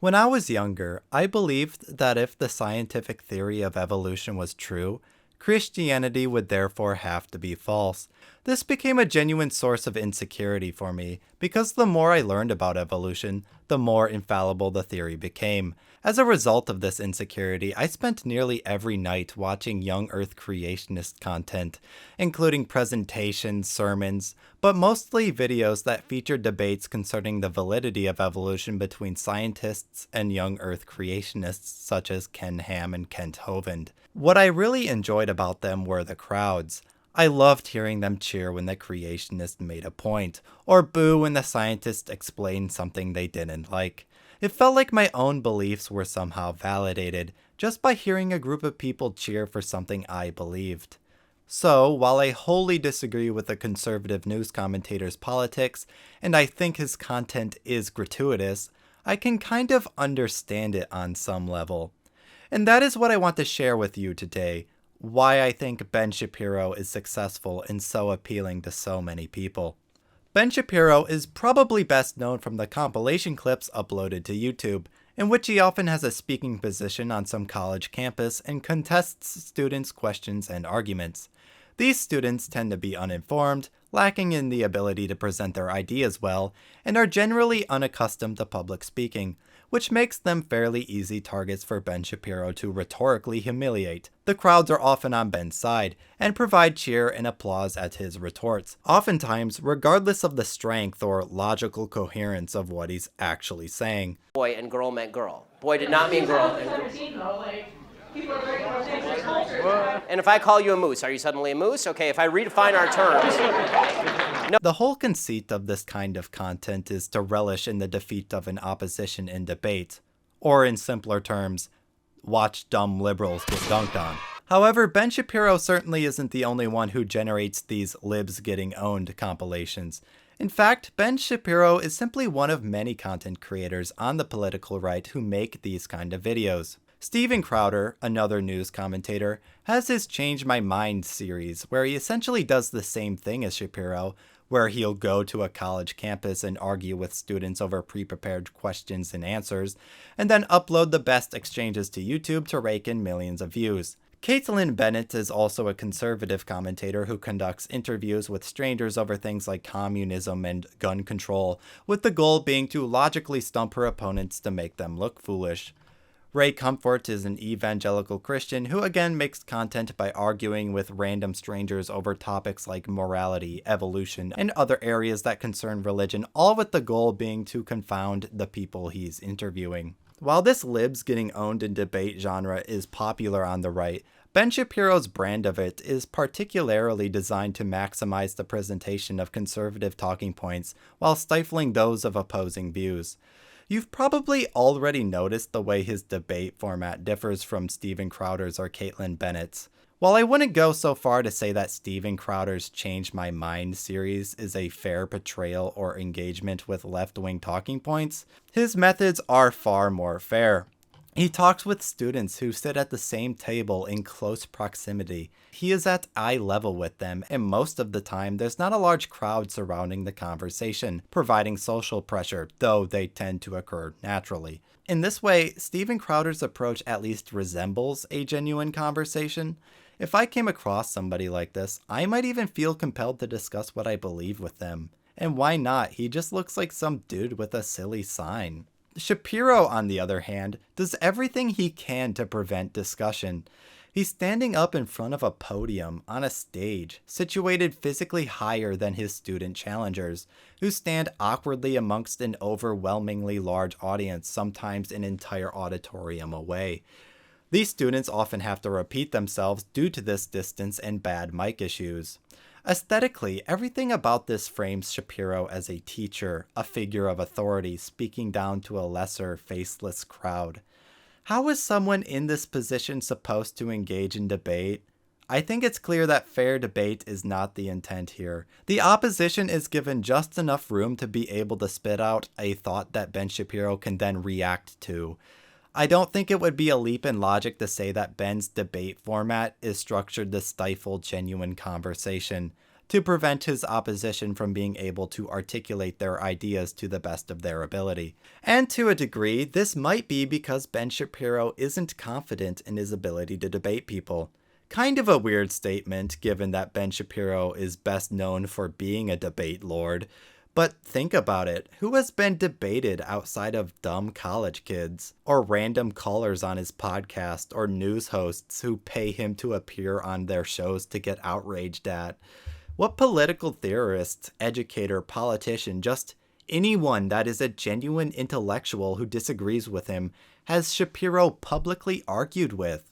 When I was younger, I believed that if the scientific theory of evolution was true, Christianity would therefore have to be false. This became a genuine source of insecurity for me, because the more I learned about evolution, the more infallible the theory became. As a result of this insecurity, I spent nearly every night watching young Earth creationist content, including presentations, sermons, but mostly videos that featured debates concerning the validity of evolution between scientists and young Earth creationists such as Ken Ham and Kent Hovind. What I really enjoyed about them were the crowds. I loved hearing them cheer when the creationist made a point, or boo when the scientist explained something they didn't like. It felt like my own beliefs were somehow validated, just by hearing a group of people cheer for something I believed. So, while I wholly disagree with the conservative news commentator's politics, and I think his content is gratuitous, I can kind of understand it on some level. And that is what I want to share with you today, why I think Ben Shapiro is successful and so appealing to so many people. Ben Shapiro is probably best known from the compilation clips uploaded to YouTube, in which he often has a speaking position on some college campus and contests students' questions and arguments. These students tend to be uninformed, lacking in the ability to present their ideas well, and are generally unaccustomed to public speaking, which makes them fairly easy targets for Ben Shapiro to rhetorically humiliate. The crowds are often on Ben's side, and provide cheer and applause at his retorts, oftentimes regardless of the strength or logical coherence of what he's actually saying. Boy and girl meant girl. Boy did not mean girl. And if I call you a moose, are you suddenly a moose? Okay, if I redefine our terms. The whole conceit of this kind of content is to relish in the defeat of an opposition in debate, or in simpler terms, watch dumb liberals get dunked on. However, Ben Shapiro certainly isn't the only one who generates these libs getting owned compilations. In fact, Ben Shapiro is simply one of many content creators on the political right who make these kind of videos. Steven Crowder, another news commentator, has his Change My Mind series, where he essentially does the same thing as Shapiro, where he'll go to a college campus and argue with students over pre-prepared questions and answers, and then upload the best exchanges to YouTube to rake in millions of views. Caitlin Bennett is also a conservative commentator who conducts interviews with strangers over things like communism and gun control, with the goal being to logically stump her opponents to make them look foolish. Ray Comfort is an evangelical Christian who again makes content by arguing with random strangers over topics like morality, evolution, and other areas that concern religion, all with the goal being to confound the people he's interviewing. While this libs getting owned in debate genre is popular on the right, Ben Shapiro's brand of it is particularly designed to maximize the presentation of conservative talking points while stifling those of opposing views. You've probably already noticed the way his debate format differs from Steven Crowder's or Caitlin Bennett's. While I wouldn't go so far to say that Steven Crowder's Change My Mind series is a fair portrayal or engagement with left-wing talking points, his methods are far more fair. He talks with students who sit at the same table in close proximity. He is at eye level with them, and most of the time there's not a large crowd surrounding the conversation, providing social pressure, though they tend to occur naturally. In this way, Steven Crowder's approach at least resembles a genuine conversation. If I came across somebody like this, I might even feel compelled to discuss what I believe with them. And why not? He just looks like some dude with a silly sign. Shapiro, on the other hand, does everything he can to prevent discussion. He's standing up in front of a podium on a stage, situated physically higher than his student challengers, who stand awkwardly amongst an overwhelmingly large audience, sometimes an entire auditorium away. These students often have to repeat themselves due to this distance and bad mic issues. Aesthetically, everything about this frames Shapiro as a teacher, a figure of authority speaking down to a lesser, faceless crowd. How is someone in this position supposed to engage in debate? I think it's clear that fair debate is not the intent here. The opposition is given just enough room to be able to spit out a thought that Ben Shapiro can then react to. I don't think it would be a leap in logic to say that Ben's debate format is structured to stifle genuine conversation. to prevent his opposition from being able to articulate their ideas to the best of their ability. And to a degree, this might be because Ben Shapiro isn't confident in his ability to debate people. Kind of a weird statement, given that Ben Shapiro is best known for being a debate lord. But think about it, who has been debated outside of dumb college kids, or random callers on his podcast, or news hosts who pay him to appear on their shows to get outraged at? What political theorist, educator, politician, just anyone that is a genuine intellectual who disagrees with him has Shapiro publicly argued with?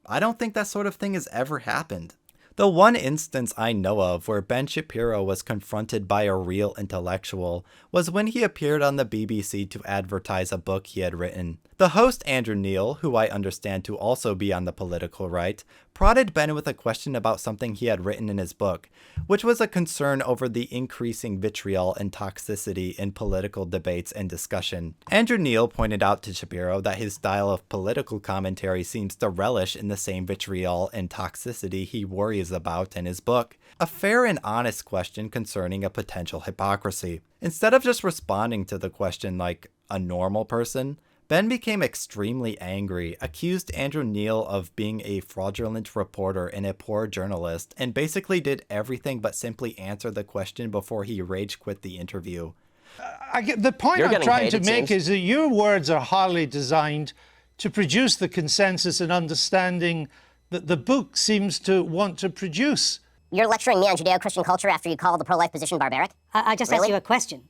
I don't think that sort of thing has ever happened. The one instance I know of where Ben Shapiro was confronted by a real intellectual was when he appeared on the BBC to advertise a book he had written. The host, Andrew Neil, who I understand to also be on the political right, prodded Ben with a question about something he had written in his book, which was a concern over the increasing vitriol and toxicity in political debates and discussion. Andrew Neil pointed out to Shapiro that his style of political commentary seems to relish in the same vitriol and toxicity he worries about in his book. A fair and honest question concerning a potential hypocrisy. Instead of just responding to the question like a normal person, Ben became extremely angry, accused Andrew Neil of being a fraudulent reporter and a poor journalist, and basically did everything but simply answer the question before he rage quit the interview. The point I'm trying to make is that your words are highly designed to produce the consensus and understanding that the book seems to want to produce. You're lecturing me on Judeo-Christian culture after you call the pro-life position barbaric? I just asked you a question.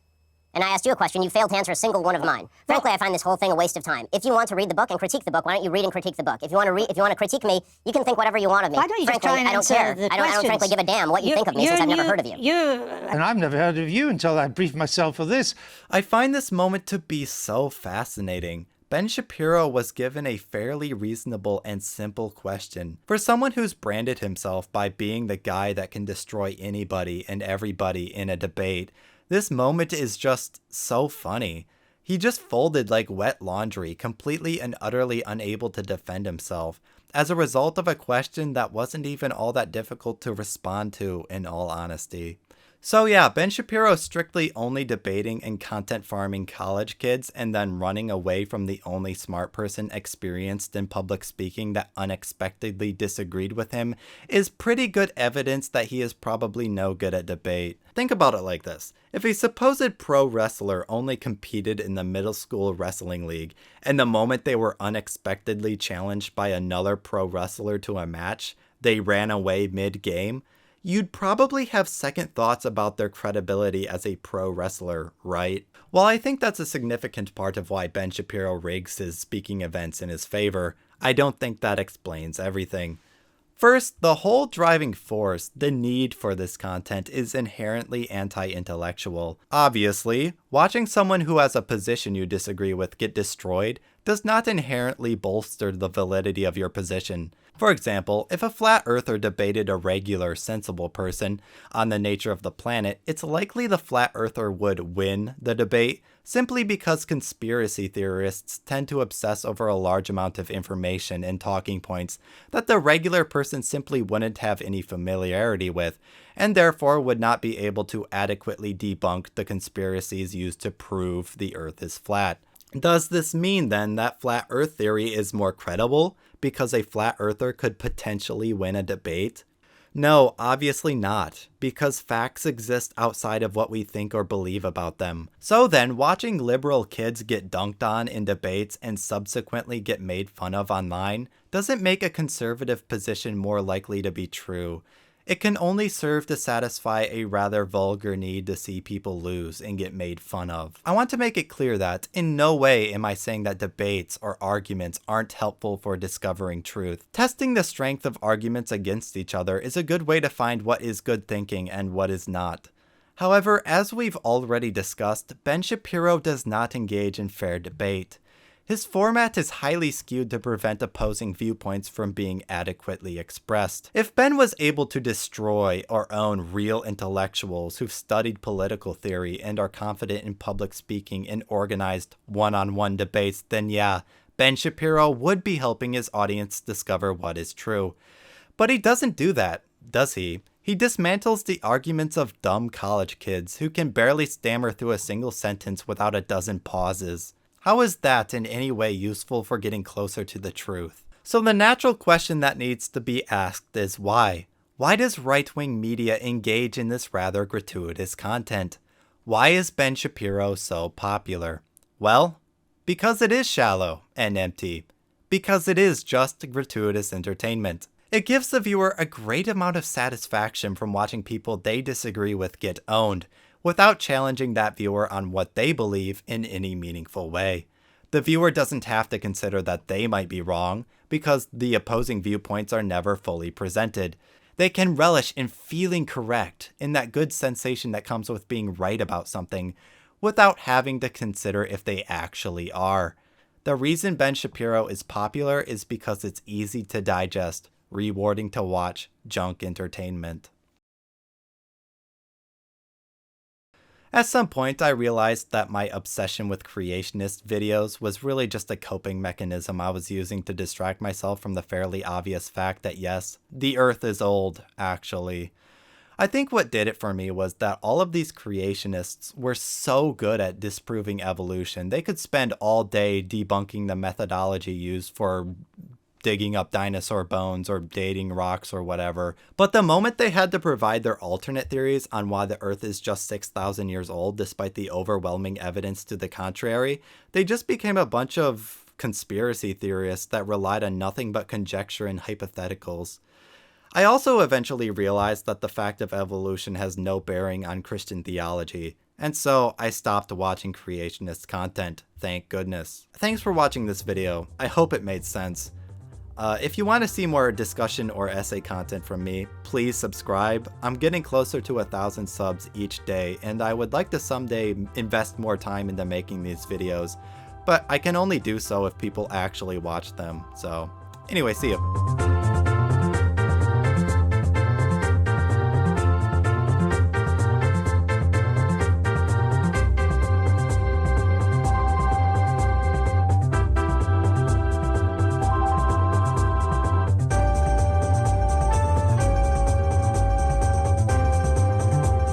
And I asked you a question, you failed to answer a single one of mine. Frankly, I find this whole thing a waste of time. If you want to read the book and critique the book, why don't you read and critique the book? If you want to critique me, you can think whatever you want of me. Why don't you frankly, just try and I don't answer care. the I don't frankly give a damn what you think of me since I've never heard of you. And I've never heard of you until I briefed myself for this. I find this moment to be so fascinating. Ben Shapiro was given a fairly reasonable and simple question. For someone who's branded himself by being the guy that can destroy anybody and everybody in a debate, this moment is just so funny. He just folded like wet laundry, completely and utterly unable to defend himself, as a result of a question that wasn't even all that difficult to respond to, in all honesty. So yeah, Ben Shapiro strictly only debating and content farming college kids and then running away from the only smart person experienced in public speaking that unexpectedly disagreed with him is pretty good evidence that he is probably no good at debate. Think about it like this. If a supposed pro wrestler only competed in the middle school wrestling league, and the moment they were unexpectedly challenged by another pro wrestler to a match, they ran away mid-game, you'd probably have second thoughts about their credibility as a pro wrestler, right? While I think that's a significant part of why Ben Shapiro rigs his speaking events in his favor, I don't think that explains everything. First, the whole driving force, the need for this content, is inherently anti-intellectual. Obviously, watching someone who has a position you disagree with get destroyed does not inherently bolster the validity of your position. For example, if a flat earther debated a regular, sensible person on the nature of the planet, it's likely the flat earther would win the debate, simply because conspiracy theorists tend to obsess over a large amount of information and talking points that the regular person simply wouldn't have any familiarity with, and therefore would not be able to adequately debunk the conspiracies used to prove the Earth is flat. Does this mean then that flat Earth theory is more credible because a flat earther could potentially win a debate? No, obviously not, because facts exist outside of what we think or believe about them. So then, watching liberal kids get dunked on in debates and subsequently get made fun of online doesn't make a conservative position more likely to be true. It can only serve to satisfy a rather vulgar need to see people lose and get made fun of. I want to make it clear that in no way am I saying that debates or arguments aren't helpful for discovering truth. Testing the strength of arguments against each other is a good way to find what is good thinking and what is not. However, as we've already discussed, Ben Shapiro does not engage in fair debate. His format is highly skewed to prevent opposing viewpoints from being adequately expressed. If Ben was able to destroy or own real intellectuals who've studied political theory and are confident in public speaking in organized one-on-one debates, then yeah, Ben Shapiro would be helping his audience discover what is true. But he doesn't do that, does he? He dismantles the arguments of dumb college kids who can barely stammer through a single sentence without a dozen pauses. How is that in any way useful for getting closer to the truth? So the natural question that needs to be asked is why? Why does right-wing media engage in this rather gratuitous content? Why is Ben Shapiro so popular? Well, because it is shallow and empty. Because it is just gratuitous entertainment. It gives the viewer a great amount of satisfaction from watching people they disagree with get owned, without challenging that viewer on what they believe in any meaningful way. The viewer doesn't have to consider that they might be wrong, because the opposing viewpoints are never fully presented. They can relish in feeling correct, in that good sensation that comes with being right about something, without having to consider if they actually are. The reason Ben Shapiro is popular is because it's easy to digest, rewarding to watch junk entertainment. At some point, I realized that my obsession with creationist videos was really just a coping mechanism I was using to distract myself from the fairly obvious fact that yes, the Earth is old, actually. I think what did it for me was that all of these creationists were so good at disproving evolution. They could spend all day debunking the methodology used for digging up dinosaur bones or dating rocks or whatever. But the moment they had to provide their alternate theories on why the Earth is just 6,000 years old despite the overwhelming evidence to the contrary, they just became a bunch of conspiracy theorists that relied on nothing but conjecture and hypotheticals. I also eventually realized that the fact of evolution has no bearing on Christian theology, and so I stopped watching creationist content, thank goodness. Thanks for watching this video. I hope it made sense. If you want to see more discussion or essay content from me, please subscribe. I'm getting closer to 1,000 subs each day, and I would like to someday invest more time into making these videos, but I can only do so if people actually watch them. So anyway, see you.